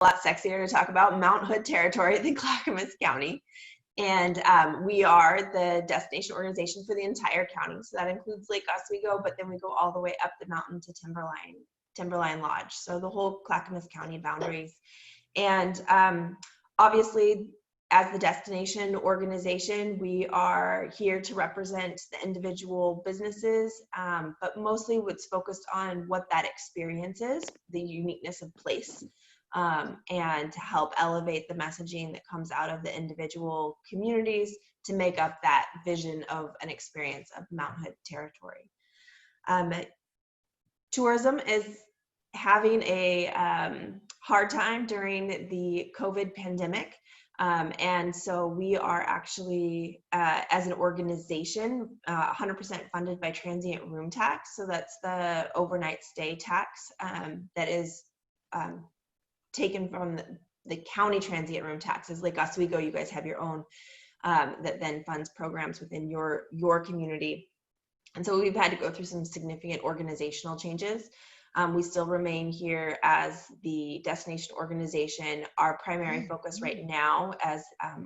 lot sexier to talk about Mount Hood territory than Clackamas County. And we are the destination organization for the entire county. So that includes Lake Oswego, but then we go all the way up the mountain to Timberline Lodge. So the whole Clackamas County boundaries. And obviously, as the destination organization, we are here to represent the individual businesses, but mostly what's focused on what that experience is, the uniqueness of place, and to help elevate the messaging that comes out of the individual communities to make up that vision of an experience of Mount Hood territory. Tourism is having a hard time during the COVID pandemic. And so we are actually, as an organization, 100% funded by transient room tax. So that's the overnight stay tax that is taken from the county transient room taxes. Like Oswego, you guys have your own that then funds programs within your community. And so we've had to go through some significant organizational changes. We still remain here as the destination organization. Our primary focus right now as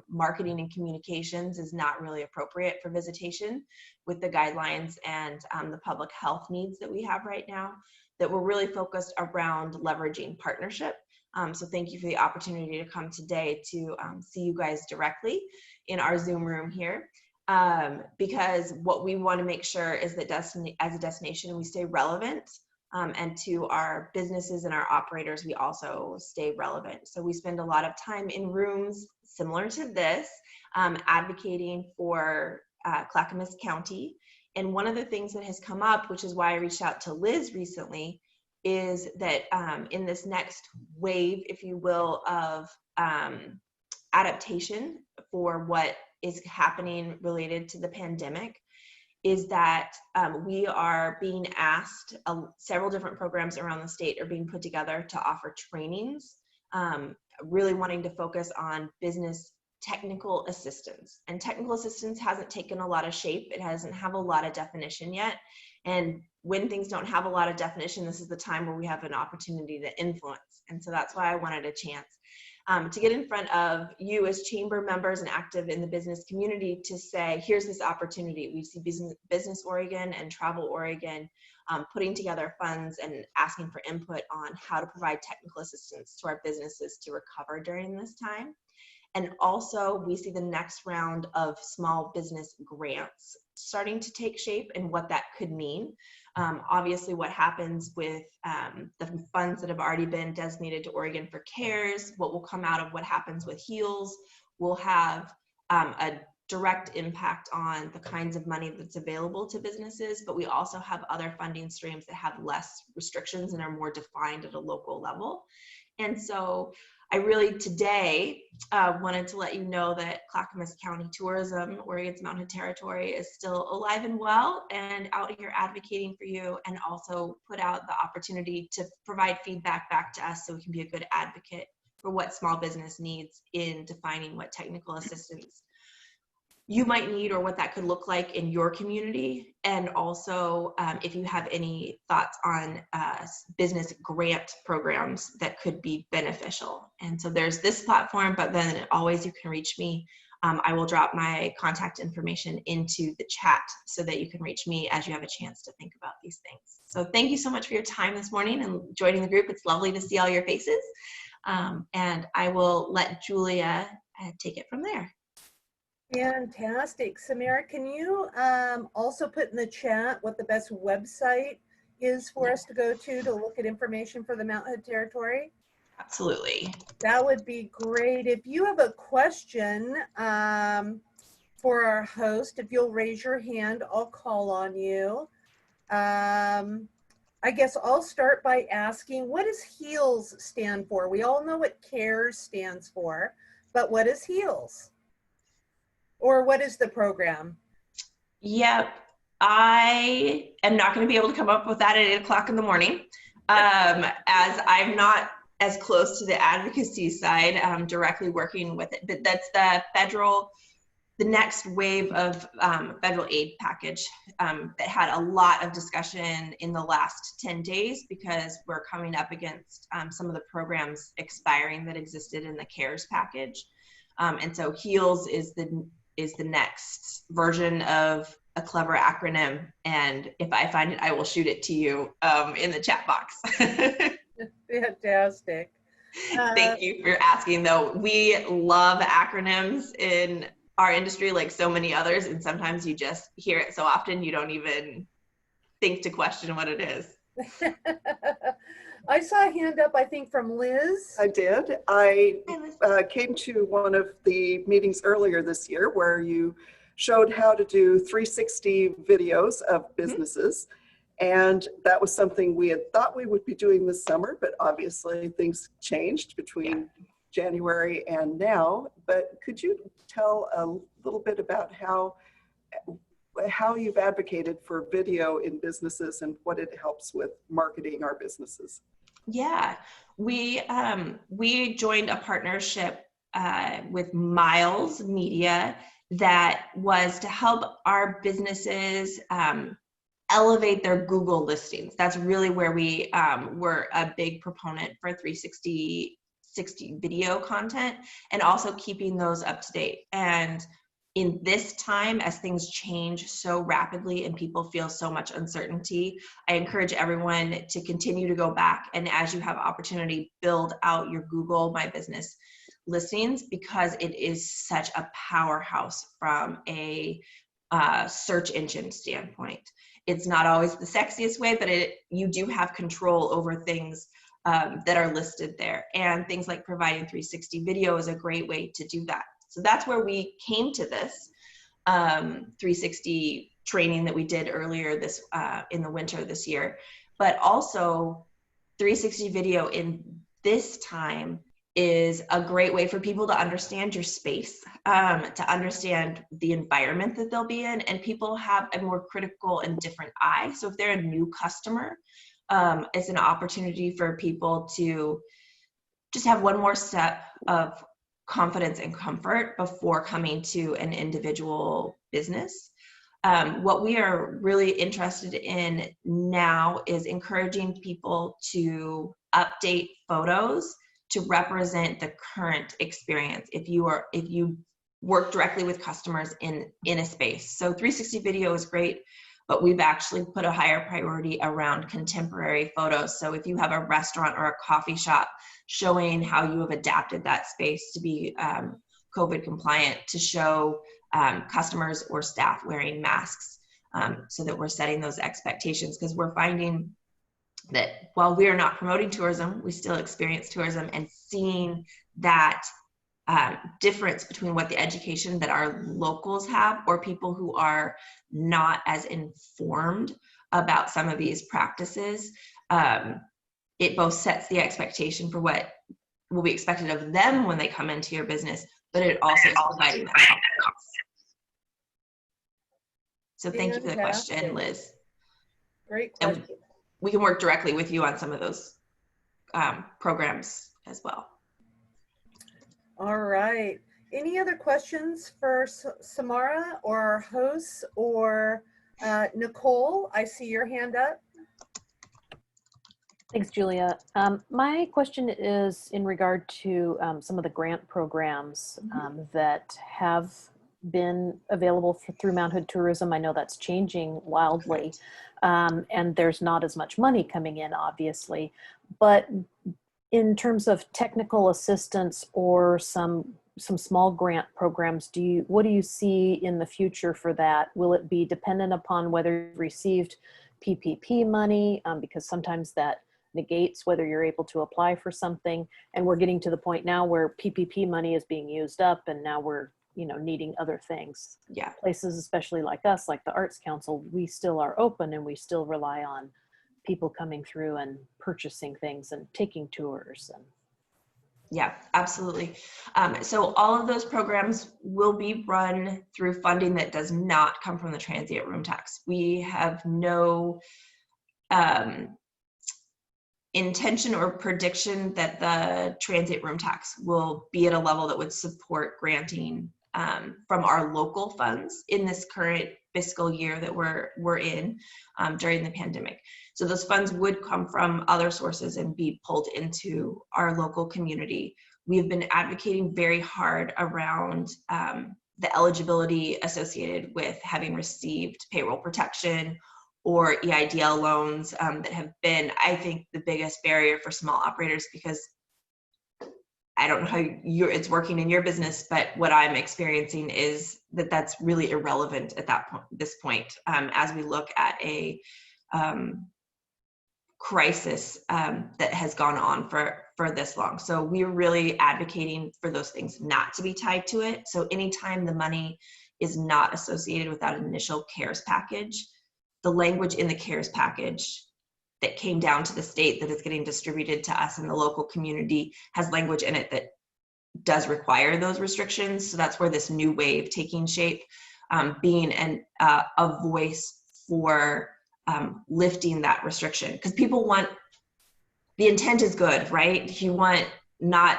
marketing and communications is not really appropriate for visitation with the guidelines and the public health needs that we have right now, that we're really focused around leveraging partnership. So thank you for the opportunity to come today to see you guys directly in our Zoom room here. Because what we want to make sure is that as a destination, we stay relevant. And to our businesses and our operators, we also stay relevant. So we spend a lot of time in rooms similar to this, advocating for Clackamas County. And one of the things that has come up, which is why I reached out to Liz recently, is that in this next wave, if you will, of adaptation for what is happening related to the pandemic, is that we are being asked, several different programs around the state are being put together to offer trainings, really wanting to focus on business technical assistance. And technical assistance hasn't taken a lot of shape. It hasn't have a lot of definition yet. And when things don't have a lot of definition, this is the time where we have an opportunity to influence. And so that's why I wanted a chance to get in front of you as chamber members and active in the business community to say, here's this opportunity. We see Business Oregon and Travel Oregon putting together funds and asking for input on how to provide technical assistance to our businesses to recover during this time. And also we see the next round of small business grants starting to take shape and what that could mean. Obviously what happens with the funds that have already been designated to Oregon for CARES, what will come out of what happens with HEALS will have a direct impact on the kinds of money that's available to businesses, but we also have other funding streams that have less restrictions and are more defined at a local level. And so I really today wanted to let you know that Clackamas County Tourism, Oregon's Mount Hood territory, is still alive and well and out here advocating for you, and also put out the opportunity to provide feedback back to us so we can be a good advocate for what small business needs in defining what technical assistance you might need or what that could look like in your community. And also if you have any thoughts on business grant programs that could be beneficial. And so there's this platform, but then always you can reach me. I will drop my contact information into the chat so that you can reach me as you have a chance to think about these things. So thank you so much for your time this morning and joining the group. It's lovely to see all your faces. And I will let Julia take it from there. Fantastic. Samara, can you also put in the chat what the best website is for us to go to look at information for the Mount Hood territory? Absolutely. That would be great. If you have a question for our host, if you'll raise your hand, I'll call on you. I guess I'll start by asking, what does HEALS stand for? We all know what CARES stands for, but what is HEALS? Or what is the program? Yep, I am not going to be able to come up with that at 8 o'clock in the morning, as I'm not as close to the advocacy side, directly working with it. But that's the federal the next wave of federal aid package that had a lot of discussion in the last 10 days because we're coming up against some of the programs expiring that existed in the CARES package. And so HEALS is the next version of a clever acronym. And if I find it, I will shoot it to you in the chat box. Fantastic. Thank you for asking, though. We love acronyms in our industry like so many others, and sometimes you just hear it so often you don't even think to question what it is. I saw a hand up, I think, from Liz. I did. I came to one of the meetings earlier this year where you showed how to do 360 videos of businesses. And that was something we had thought we would be doing this summer, but obviously things changed between January and now. But could you tell a little bit about how you've advocated for video in businesses and what it helps with marketing our businesses? Yeah, we joined a partnership with Miles Media that was to help our businesses elevate their Google listings. That's really where we were a big proponent for 360 video content, and also keeping those up to date. And in this time, as things change so rapidly and people feel so much uncertainty, I encourage everyone to continue to go back, and as you have opportunity, build out your Google My Business listings, because it is such a powerhouse from a search engine standpoint. It's not always the sexiest way, but you do have control over things that are listed there. And things like providing 360 video is a great way to do that. So that's where we came to this 360 training that we did earlier this in the winter this year. But also 360 video in this time is a great way for people to understand your space, to understand the environment that they'll be in, and people have a more critical and different eye. So if they're a new customer, it's an opportunity for people to just have one more step of confidence and comfort before coming to an individual business. What we are really interested in now is encouraging people to update photos to represent the current experience if you work directly with customers in a space. So 360 video is great, but we've actually put a higher priority around contemporary photos. So if you have a restaurant or a coffee shop, showing how you have adapted that space to be COVID compliant, to show customers or staff wearing masks, so that we're setting those expectations, because we're finding that while we are not promoting tourism, we still experience tourism, and seeing that difference between what the education that our locals have or people who are not as informed about some of these practices, it both sets the expectation for what will be expected of them when they come into your business, but it also is providing that confidence. So thank you for the question, Liz. Great question. And we can work directly with you on some of those programs as well. All right. Any other questions for Samara or our hosts, or Nicole? I see your hand up. Thanks, Julia. My question is in regard to some of the grant programs that have been available through Mount Hood Tourism. I know that's changing wildly, and there's not as much money coming in, obviously. But in terms of technical assistance or some small grant programs, what do you see in the future for that? Will it be dependent upon whether you've received PPP money? Because sometimes that negates whether you're able to apply for something. And we're getting to the point now where PPP money is being used up, and now we're needing other things. Yeah. Places, especially like us, like the Arts Council, we still are open and we still rely on people coming through and purchasing things and taking tours. And yeah, absolutely. So all of those programs will be run through funding that does not come from the transient room tax. We have no intention or prediction that the transient room tax will be at a level that would support granting from our local funds in this current fiscal year that we're in during the pandemic. So those funds would come from other sources and be pulled into our local community. We have been advocating very hard around the eligibility associated with having received payroll protection or EIDL loans that have been, I think, the biggest barrier for small operators, because I don't know how it's working in your business, but what I'm experiencing is that that's really irrelevant at this point, as we look at a crisis that has gone on for this long. So we're really advocating for those things not to be tied to it. So anytime the money is not associated with that initial CARES package, the language in the CARES package that came down to the state that is getting distributed to us in the local community has language in it that does require those restrictions. So that's where this new wave taking shape, being a voice for lifting that restriction. Because people want, the intent is good, right? You want not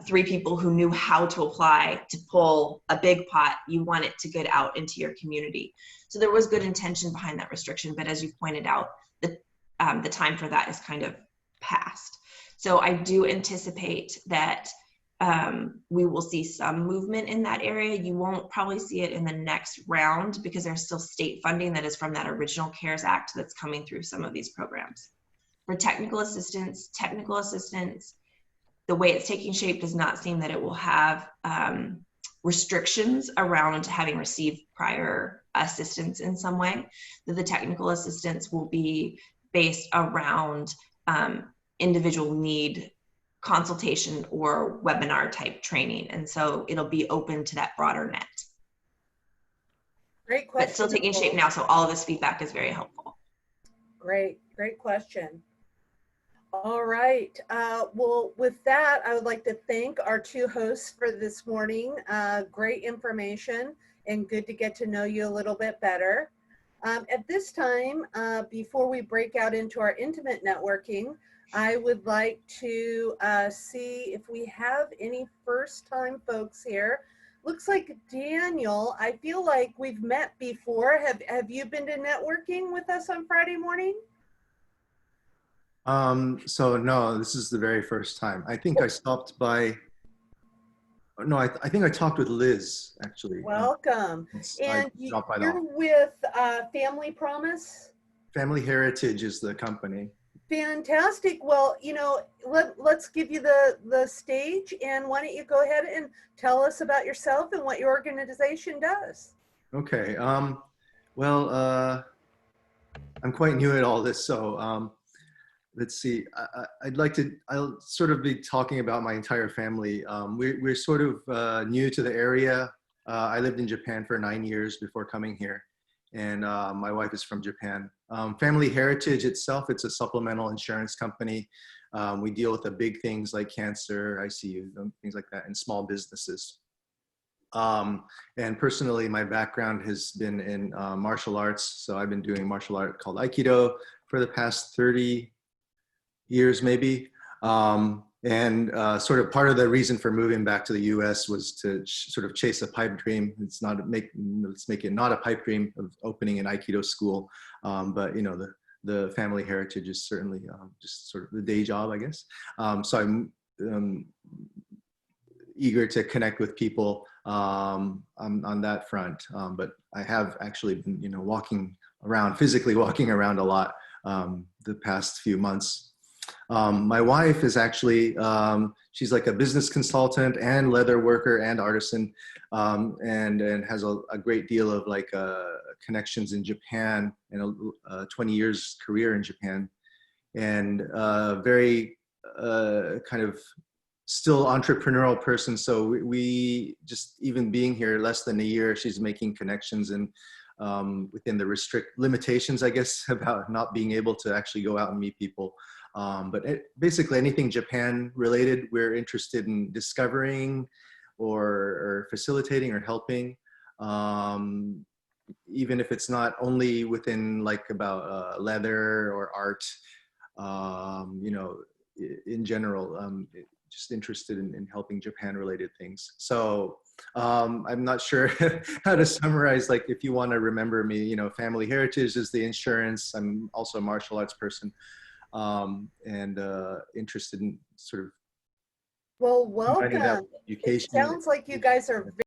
3 people who knew how to apply to pull a big pot. You want it to get out into your community. So there was good intention behind that restriction, but as you pointed out, the time for that is kind of past. So I do anticipate that we will see some movement in that area. You won't probably see it in the next round because there's still state funding that is from that original CARES Act that's coming through some of these programs. For technical assistance, the way it's taking shape does not seem that it will have restrictions around having received prior assistance in some way. That the technical assistance will be based around individual need consultation or webinar type training. And so it'll be open to that broader net. Great question. But still taking shape now, so all of this feedback is very helpful. Great question. All right. Well, with that, I would like to thank our 2 hosts for this morning. Great information and good to get to know you a little bit better. At this time, before we break out into our intimate networking, I would like to see if we have any first-time folks here. Looks like Daniel, I feel like we've met before. Have you been to networking with us on Friday morning? So no, this is the very first time. I think I stopped by, no, I think I talked with Liz, actually. Welcome. And you're with Family Promise? Family Heritage is the company. Fantastic. Well, you know, let's give you the stage, and why don't you go ahead and tell us about yourself and what your organization does. Okay. Well, I'm quite new at all this, so let's see. I'll sort of be talking about my entire family. We're sort of new to the area. I lived in Japan for 9 years before coming here, and my wife is from Japan. Family Heritage itself, it's a supplemental insurance company. We deal with the big things like cancer, ICU, things like that, and small businesses. And personally, my background has been in martial arts. So I've been doing martial art called Aikido for the past 30 years, maybe. Sort of part of the reason for moving back to the US was to sort of chase a pipe dream. Let's make it not a pipe dream of opening an Aikido school. But you know, the family heritage is certainly just sort of the day job, I guess. So I'm eager to connect with people on that front. But I have actually been, you know, physically walking around a lot the past few months. My wife is actually, she's like a business consultant and leather worker and artisan, and has a great deal of like connections in Japan and a 20 years career in Japan, and very kind of still entrepreneurial person. So we just, even being here less than a year, she's making connections and within the limitations, I guess, about not being able to actually go out and meet people. But basically anything Japan related, we're interested in discovering or facilitating or helping, even if it's not only within like about leather or art, you know, in general. just interested in helping Japan related things. So I'm not sure how to summarize, like if you want to remember me, you know, family heritage is the insurance. I'm also a martial arts person, and interested in sort of Well, combining that welcome. with It education. sounds like you guys are